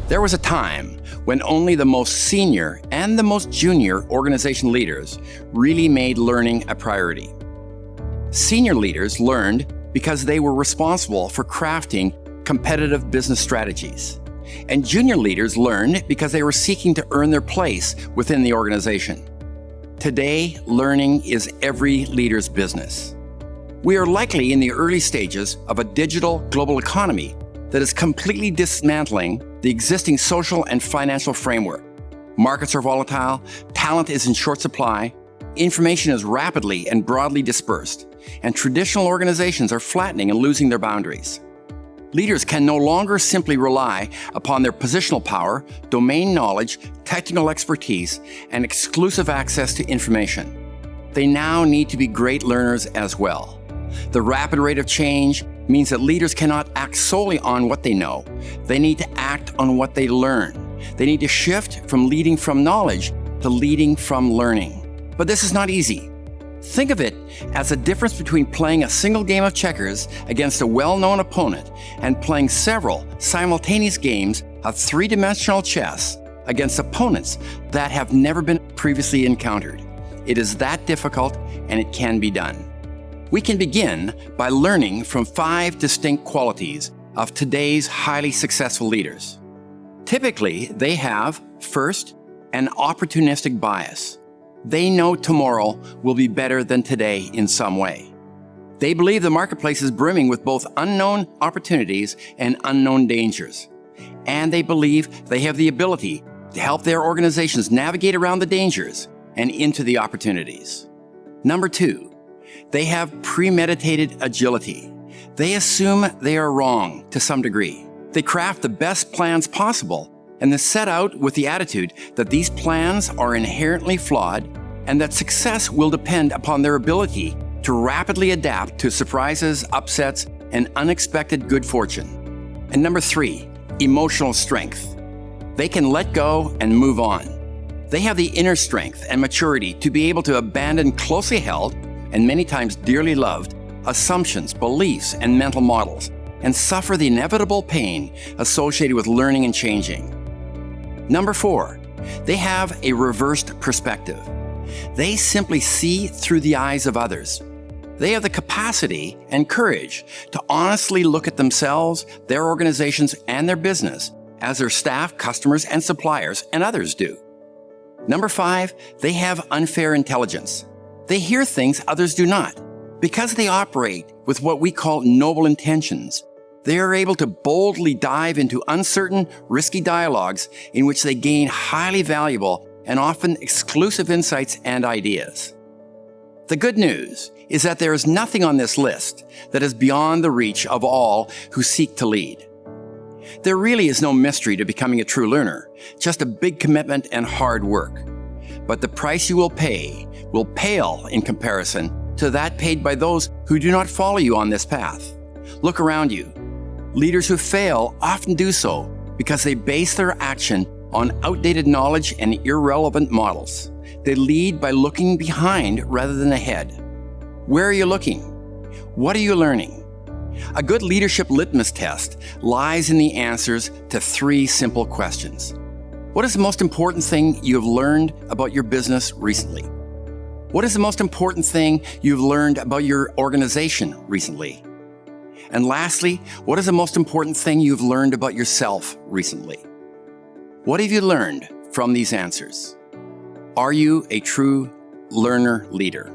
There was a time when only the most senior and the most junior organization leaders really made learning a priority. Senior leaders learned because they were responsible for crafting competitive business strategies. And junior leaders learned because they were seeking to earn their place within the organization. Today, learning is every leader's business. We are likely in the early stages of a digital global economy that is completely dismantling the existing social and financial framework. Markets are volatile, talent is in short supply, information is rapidly and broadly dispersed, and traditional organizations are flattening and losing their boundaries. Leaders can no longer simply rely upon their positional power, domain knowledge, technical expertise, and exclusive access to information. They now need to be great learners as well. The rapid rate of change means that leaders cannot act solely on what they know. They need to act on what they learn. They need to shift from leading from knowledge to leading from learning. But this is not easy. Think of it as the difference between playing a single game of checkers against a well-known opponent and playing several simultaneous games of three-dimensional chess against opponents that have never been previously encountered. It is that difficult, and it can be done. We can begin by learning from 5 distinct qualities of today's highly successful leaders. Typically, they have, first, an opportunistic bias. They know tomorrow will be better than today in some way. They believe the marketplace is brimming with both unknown opportunities and unknown dangers. And they believe they have the ability to help their organizations navigate around the dangers and into the opportunities. Number 2, they have premeditated agility. They assume they are wrong to some degree. They craft the best plans possible and then set out with the attitude that these plans are inherently flawed and that success will depend upon their ability to rapidly adapt to surprises, upsets, and unexpected good fortune. And number 3, emotional strength. They can let go and move on. They have the inner strength and maturity to be able to abandon closely held and many times dearly loved assumptions, beliefs, and mental models, and suffer the inevitable pain associated with learning and changing. Number 4, they have a reversed perspective. They simply see through the eyes of others. They have the capacity and courage to honestly look at themselves, their organizations, and their business as their staff, customers, and suppliers and others do. Number 5, they have unfair intelligence. They hear things others do not. Because they operate with what we call noble intentions, they are able to boldly dive into uncertain, risky dialogues in which they gain highly valuable and often exclusive insights and ideas. The good news is that there is nothing on this list that is beyond the reach of all who seek to lead. There really is no mystery to becoming a true learner, just a big commitment and hard work. But the price you will pay will pale in comparison to that paid by those who do not follow you on this path. Look around you. Leaders who fail often do so because they base their action on outdated knowledge and irrelevant models. They lead by looking behind rather than ahead. Where are you looking? What are you learning? A good leadership litmus test lies in the answers to 3 simple questions. What is the most important thing you have learned about your business recently? What is the most important thing you've learned about your organization recently? And lastly, what is the most important thing you've learned about yourself recently? What have you learned from these answers? Are you a true learner leader?